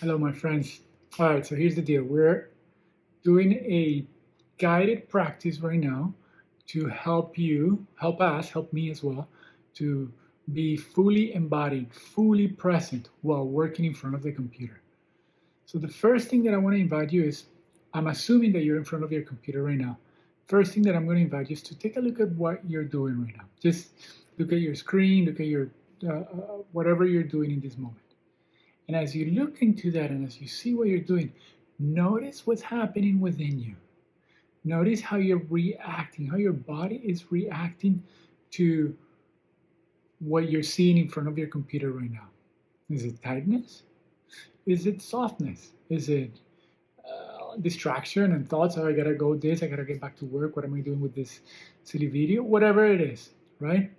Hello, my friends. All right, so here's the deal. We're doing a guided practice right now to help you, help me as well, to be fully embodied, fully present while working in front of the computer. So the first thing that I want to invite you is, I'm assuming that you're in front of your computer right now. First thing that I'm going to invite you is to take a look at what you're doing right now. Just look at your screen, look at your whatever you're doing in this moment. And as you look into that and as you see what you're doing, notice what's happening within you. Notice how you're reacting, how your body is reacting to what you're seeing in front of your computer right now. Is it tightness? Is it softness? Is it distraction and thoughts? Oh, I gotta go this, I gotta get back to work. What am I doing with this silly video? Whatever it is, right?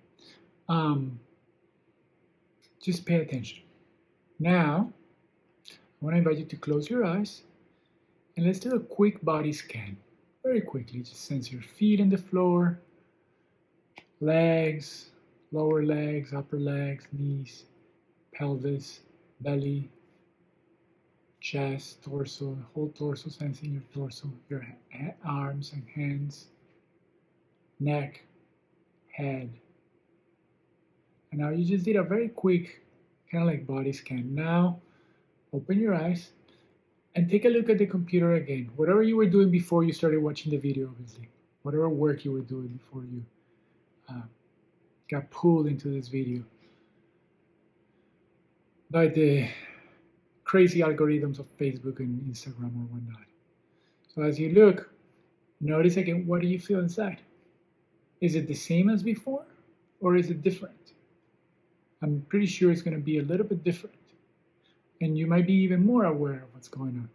Just pay attention. Now, I want to invite you to close your eyes and let's do a quick body scan. Very quickly, just sense your feet on the floor, legs, lower legs, upper legs, knees, pelvis, belly, chest, torso, whole torso, sensing your torso, your arms and hands, neck, head. And now you just did a very quick kind of like body scan. Now, open your eyes and take a look at the computer again. Whatever you were doing before you started watching the video, obviously. Whatever work you were doing before you got pulled into this video by the crazy algorithms of Facebook and Instagram or whatnot. So as you look, notice again, what do you feel inside? Is it the same as before or is it different? I'm pretty sure it's going to be a little bit different. And you might be even more aware of what's going on.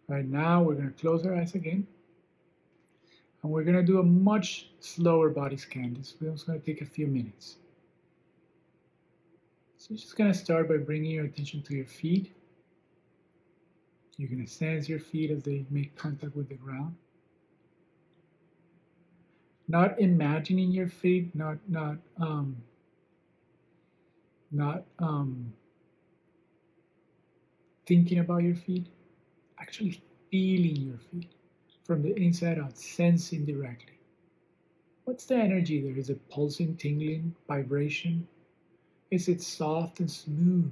Right now, we're going to close our eyes again. And we're going to do a much slower body scan. This is going to take a few minutes. So you're just going to start by bringing your attention to your feet. You're going to sense your feet as they make contact with the ground. Not imagining your feet, not thinking about your feet, actually feeling your feet from the inside out, sensing directly. What's the energy there? Is it pulsing, tingling, vibration? Is it soft and smooth?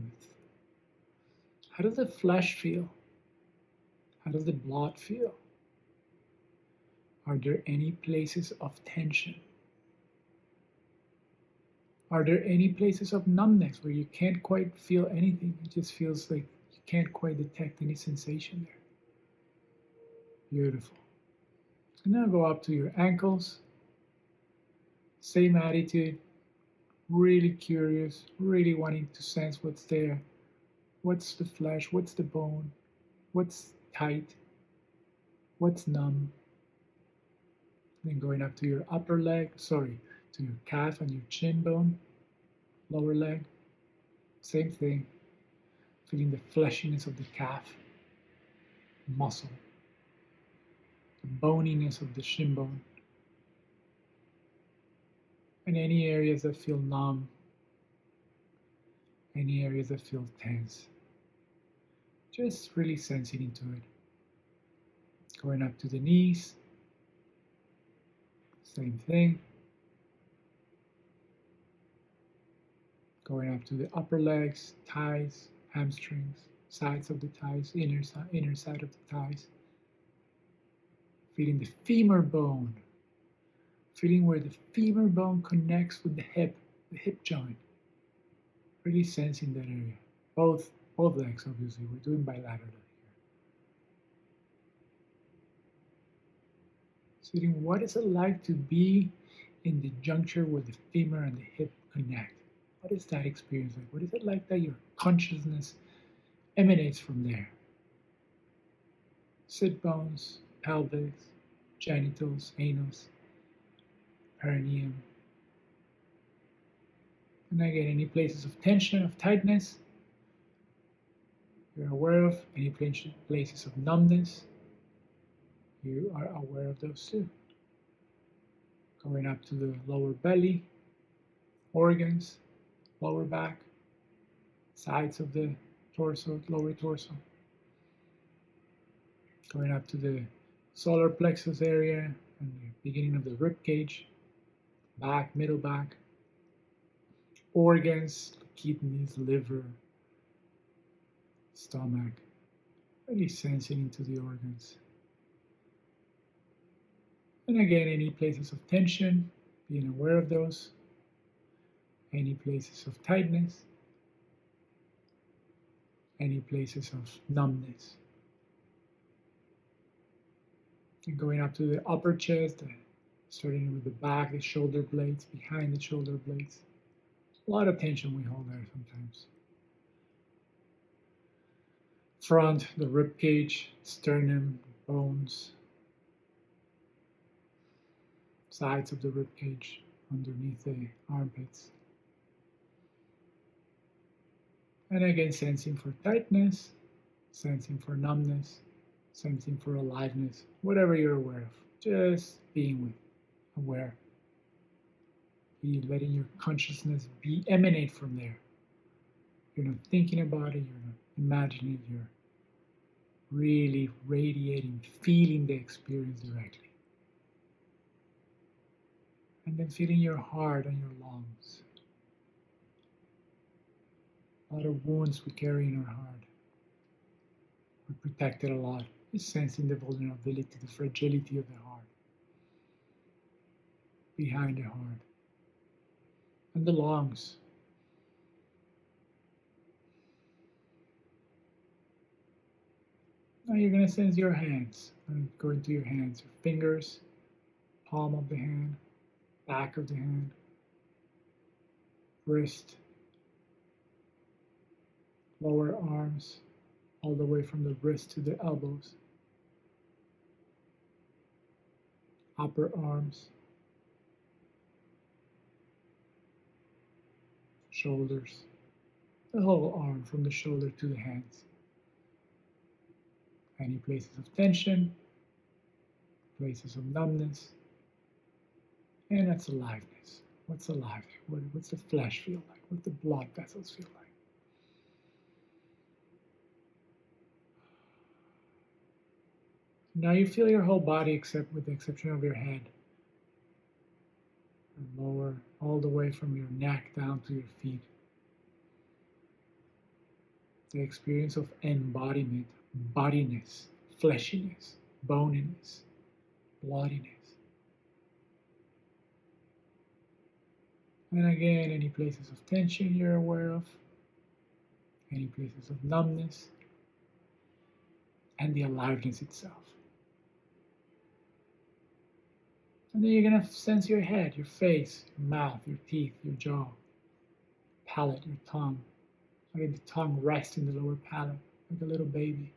How does the flesh feel? How does the blood feel? Are there any places of tension? Are there any places of numbness where you can't quite feel anything? It just feels like you can't quite detect any sensation there. Beautiful. And now go up to your ankles. Same attitude. Really curious, really wanting to sense what's there. What's the flesh? What's the bone? What's tight? What's numb? Then going up to your upper leg, to your calf and your shin bone, lower leg. Same thing. Feeling the fleshiness of the calf, muscle, the boniness of the shin bone, and any areas that feel numb, any areas that feel tense. Just really sensing into it. Going up to the knees, same thing. Going up to the upper legs, thighs, hamstrings, sides of the thighs, inner side of the thighs. Feeling the femur bone. Feeling where the femur bone connects with the hip joint. Really sensing that area. Both legs, obviously. We're doing bilaterally here. Feeling what is it like to be in the juncture where the femur and the hip connect. What is that experience like? What is it like that your consciousness emanates from there? Sit bones, pelvis, genitals, anus, perineum. And again, any places of tension, of tightness, you're aware of. Any places of numbness, you are aware of those too. Going up to the lower belly, organs, lower back, sides of the torso, lower torso. Going up to the solar plexus area and the beginning of the rib cage, back, middle back, organs, kidneys, liver, stomach, really sensing into the organs. And again, any places of tension, being aware of those, any places of tightness, any places of numbness. And going up to the upper chest, starting with the back, the shoulder blades, behind the shoulder blades. A lot of tension we hold there sometimes. Front, the rib cage, sternum, bones, sides of the rib cage, underneath the armpits. And again, sensing for tightness, sensing for numbness, sensing for aliveness, whatever you're aware of. Just being with, aware. Be letting your consciousness be emanate from there. You're not thinking about it, you're not imagining it, you're really radiating, feeling the experience directly. And then feeling your heart and your lungs. A lot of wounds we carry in our heart. We're protected a lot. Just sensing the vulnerability, the fragility of the heart. Behind the heart. And the lungs. Now you're going to sense your hands. Go into your hands, your fingers, palm of the hand, back of the hand, wrist, lower arms, all the way from the wrist to the elbows, upper arms, shoulders, the whole arm from the shoulder to the hands. Any places of tension, places of numbness, and that's aliveness. What's alive? What's the flesh feel like? What the blood vessels feel like? Now you feel your whole body except with the exception of your head. And lower, all the way from your neck down to your feet. The experience of embodiment, bodiness, fleshiness, boniness, bloodiness. And again, any places of tension you're aware of, any places of numbness, and the aliveness itself. And then you're going to sense your head, your face, your mouth, your teeth, your jaw, palate, your tongue. Letting the tongue rest in the lower palate like a little baby.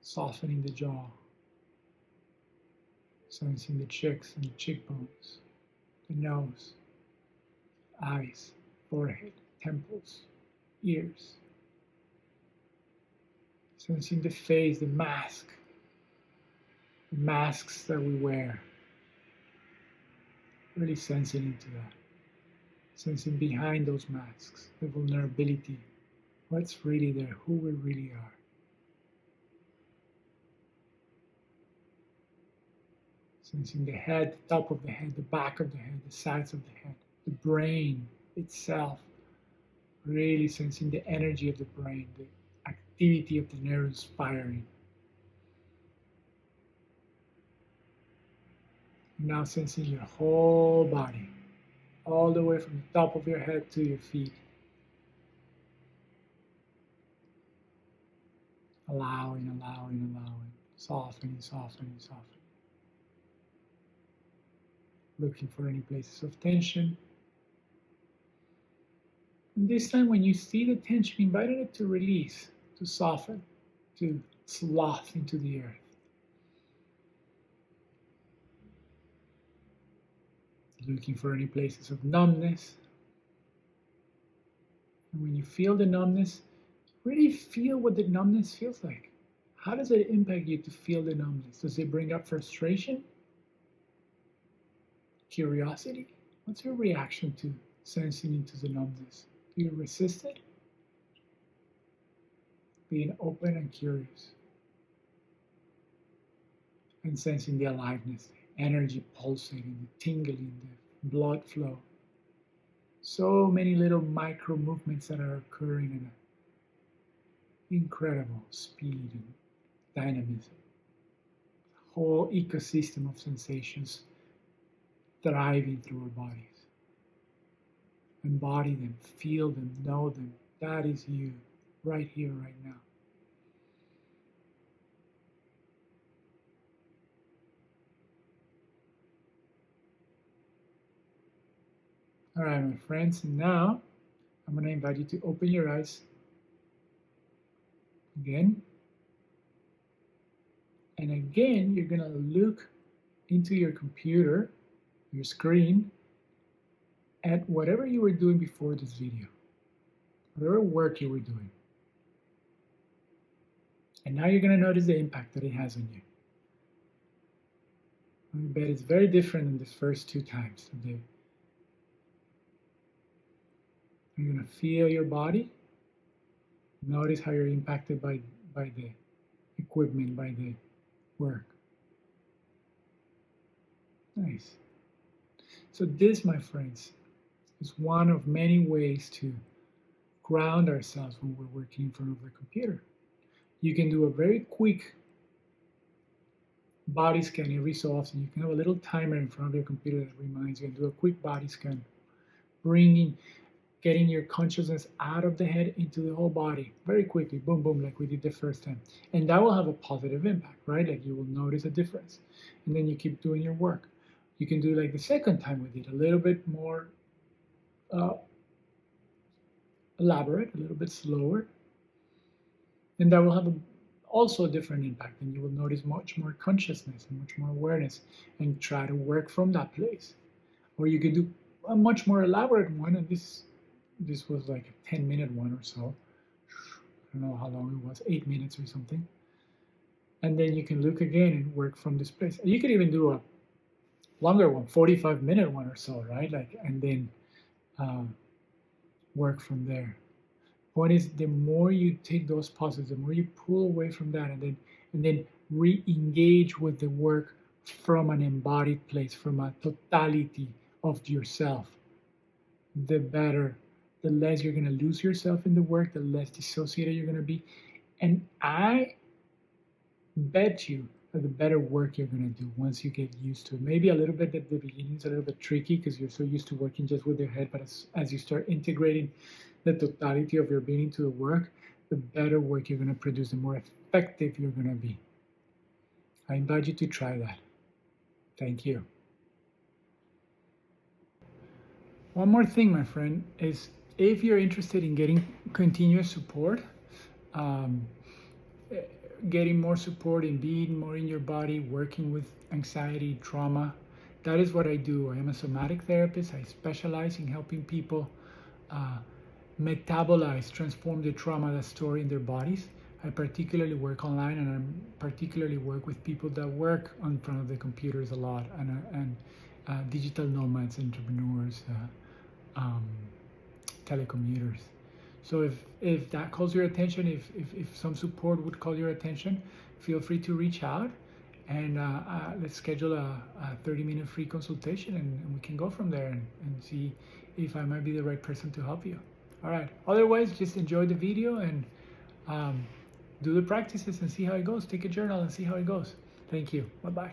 Softening the jaw. Sensing the cheeks and the cheekbones, the nose, eyes, forehead, temples, ears. Sensing the face, the mask, the masks that we wear. Really sensing into that. Sensing behind those masks, the vulnerability, what's really there, who we really are. Sensing the head, the top of the head, the back of the head, the sides of the head, the brain itself. Really sensing the energy of the brain, the activity of the neurons firing. Now sensing your whole body, all the way from the top of your head to your feet. Allowing, allowing, allowing, softening, softening, softening. Looking for any places of tension. And this time when you see the tension, inviting it to release, to soften, to sloth into the earth. Looking for any places of numbness. And when you feel the numbness, really feel what the numbness feels like. How does it impact you to feel the numbness? Does it bring up frustration? Curiosity? What's your reaction to sensing into the numbness? Do you resist it? being open and curious, and sensing the aliveness, the energy pulsating, the tingling, the blood flow. So many little micro movements that are occurring in an incredible speed and dynamism. A whole ecosystem of sensations thriving through our bodies. Embody them, feel them, know them. That is you, right here, right now. All right, my friends, and now I'm going to invite you to open your eyes again. And again, you're going to look into your computer, your screen, at whatever you were doing before this video, whatever work you were doing. And now you're going to notice the impact that it has on you. I bet it's very different than the first 2 times. You're going to feel your body. Notice how you're impacted by the equipment, by the work. Nice. So this, my friends, is one of many ways to ground ourselves when we're working in front of the computer. You can do a very quick body scan every so often. You can have a little timer in front of your computer that reminds you, and do a quick body scan, getting your consciousness out of the head into the whole body very quickly, boom, boom, like we did the first time. And that will have a positive impact, right? Like you will notice a difference. And then you keep doing your work. You can do like the second time we did, a little bit more elaborate, a little bit slower. And that will have also a different impact. And you will notice much more consciousness and much more awareness, and try to work from that place. Or you can do a much more elaborate one, and this was like a 10-minute one or so. I don't know how long it was, 8 minutes or something. And then you can look again and work from this place. You could even do a longer one, 45-minute one or so, right? Like, and then work from there. Point is, the more you take those pauses, the more you pull away from that, and then re-engage with the work from an embodied place, from a totality of yourself, the better, the less you're going to lose yourself in the work, the less dissociated you're going to be. And I bet you that the better work you're going to do once you get used to it. Maybe a little bit at the beginning is a little bit tricky because you're so used to working just with your head, but as you start integrating the totality of your being into the work, the better work you're going to produce, the more effective you're going to be. I invite you to try that. Thank you. One more thing, my friend, is if you're interested in getting continuous support, getting more support in being more in your body, working with anxiety, trauma, that is what I do. I am a somatic therapist. I specialize in helping people metabolize, transform the trauma that's stored in their bodies. I particularly work online, and I particularly work with people that work in front of the computers a lot, and digital nomads, entrepreneurs, telecommuters. So if that calls your attention, if some support would call your attention, feel free to reach out, and let's schedule a 30-minute free consultation, and we can go from there and see if I might be the right person to help you. All right. Otherwise, just enjoy the video and do the practices and see how it goes. Take a journal and see how it goes. Thank you. Bye-bye.